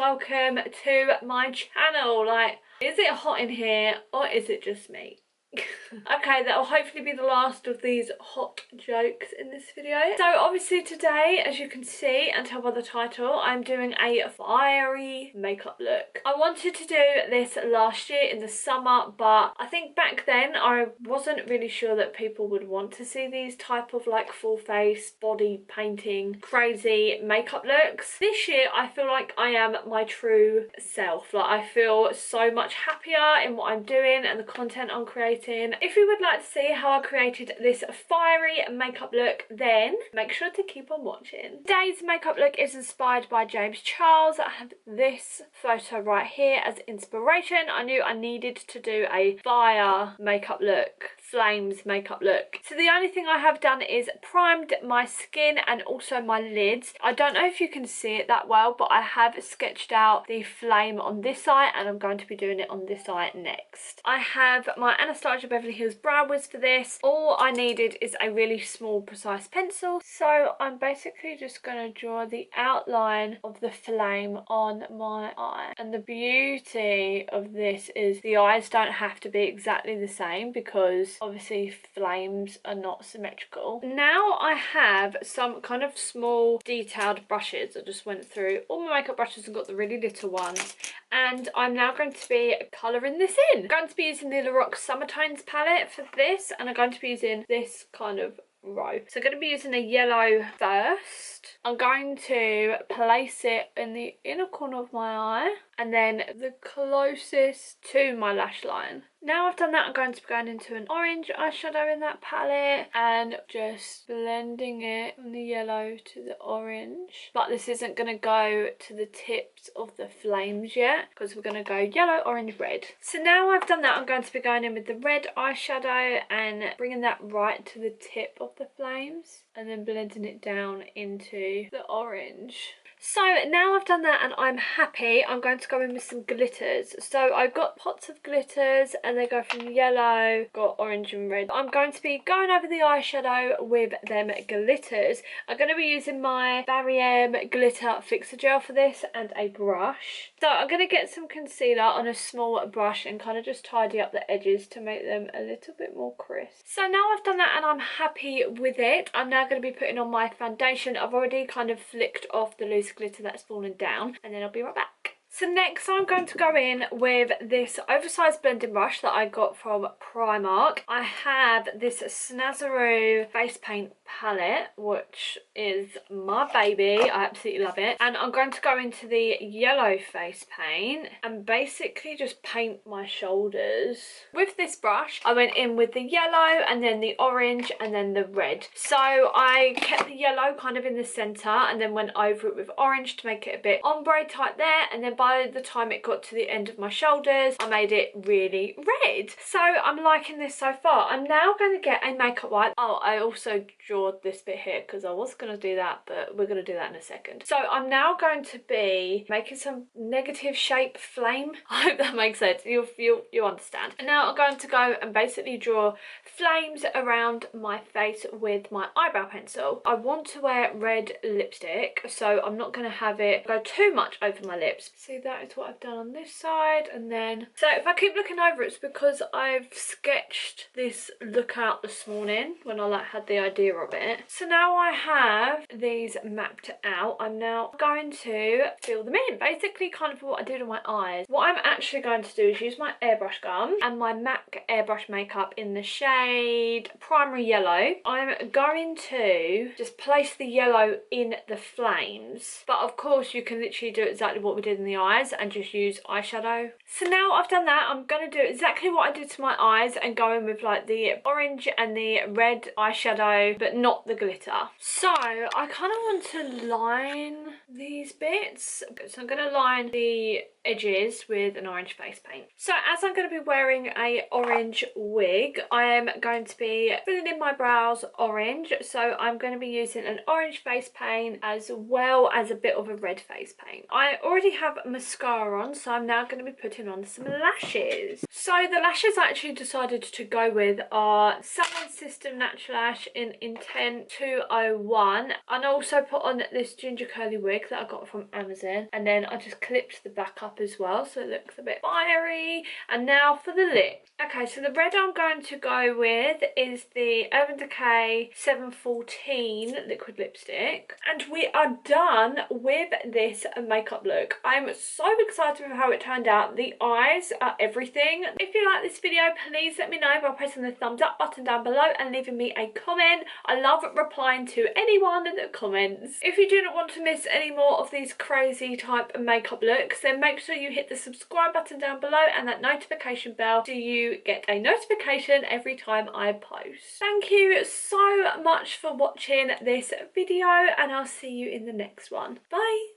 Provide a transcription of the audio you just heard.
welcome to my channel. Like, is it hot in here or is it just me? Okay, that'll hopefully be the last of these hot jokes in this video. So obviously today, as you can see and tell by the title, I'm doing a fiery makeup look. I wanted to do this last year in the summer, but I think back then I wasn't really sure that people would want to see these type of like full face body painting crazy makeup looks. This year I feel like I am my true self. Like, I feel so much happier in what I'm doing and the content I'm creating. If you would like to see how I created this fiery makeup look, then make sure to keep on watching. Today's makeup look is inspired by James Charles. I have this photo right here as inspiration. I knew I needed to do a fire makeup look, flames makeup look. So the only thing I have done is primed my skin and also my lids. I don't know if you can see it that well, but I have sketched out the flame on this eye and I'm going to be doing it on this eye next. I have my ANASTASIA Beverly Hills Brow Wiz for this. All I needed is a really small precise pencil. So I'm basically just going to draw the outline of the flame on my eye. And the beauty of this is the eyes don't have to be exactly the same because obviously flames are not symmetrical. Now I have some kind of small detailed brushes. I just went through all my makeup brushes and got the really little ones, and I'm now going to be colouring this in. I'm going to be using the LaRoc Summer Tones palette for this, and I'm going to be using this kind of row. So I'm going to be using a yellow first. I'm going to place it in the inner corner of my eye and then the closest to my lash line. Now I've done that, I'm going to be going into an orange eyeshadow in that palette and just blending it from the yellow to the orange. But this isn't going to go to the tips of the flames yet because we're going to go yellow, orange, red. So now I've done that, I'm going to be going in with the red eyeshadow and bringing that right to the tip of the flames and then blending it down into the orange. So now I've done that and I'm happy, I'm going to go in with some glitters. So I've got pots of glitters and they go from yellow, got orange and red. I'm going to be going over the eyeshadow with them glitters. I'm going to be using my Marianne glitter fixer gel for this and a brush. So I'm going to get some concealer on a small brush and kind of just tidy up the edges to make them a little bit more crisp. So now I've done that and I'm happy with it. I'm now going to be putting on my foundation. I've already kind of flicked off the loose glitter that's fallen down and then I'll be right back. So next I'm going to go in with this oversized blending brush that I got from Primark. I have this Snazaroo face paint palette, which is my baby. I absolutely love it. And I'm going to go into the yellow face paint and basically just paint my shoulders. With this brush, I went in with the yellow and then the orange and then the red. So I kept the yellow kind of in the center and then went over it with orange to make it a bit ombre type there, and then by the time it got to the end of my shoulders, I made it really red. So I'm liking this so far. I'm now going to get a makeup wipe. Oh, I also drew this bit here because I was going to do that, but we're going to do that in a second. So I'm now going to be making some negative shape flame. I hope that makes sense. You'll understand. And now I'm going to go and basically draw flames around my face with my eyebrow pencil. I want to wear red lipstick, so I'm not going to have it go too much over my lips. See, that is what I've done on this side. And then, so if I keep looking over, it's because I've sketched this look out this morning when I like had the idea of it. So now I have these mapped out. I'm now going to fill them in, basically kind of what I did on my eyes. What I'm actually going to do is use my airbrush gun and my MAC airbrush makeup in the shade Primary Yellow. I'm going to just place the yellow in the flames, but of course you can literally do exactly what we did in the eyes and just use eyeshadow. So now I've done that, I'm going to do exactly what I did to my eyes and go in with like the orange and the red eyeshadow, but not the glitter. So I kind of want to line these bits. So I'm going to line the edges with an orange face paint. So as I'm going to be wearing a orange wig, I am going to be filling in my brows orange. So I'm going to be using an orange face paint as well as a bit of a red face paint. I already have mascara on, so I'm now going to be putting on some lashes. So the lashes I actually decided to go with are Salon System Natural Lash in Intent 201, and I also put on this ginger curly wig that I got from Amazon, and then I just clipped the back up as well so it looks a bit fiery. And now for the lip. Okay, so the red I'm going to go with is the Urban Decay 714 liquid lipstick, and we are done with this makeup look. I'm so excited for how it turned out. The eyes are everything. If you like this video, please let me know by pressing the thumbs up button down below and leaving me a comment. I love replying to anyone that comments. If you do not want to miss any more of these crazy type of makeup looks, then make sure you hit the subscribe button down below and that notification bell so you get a notification every time I post. Thank you so much for watching this video, and I'll see you in the next one. Bye!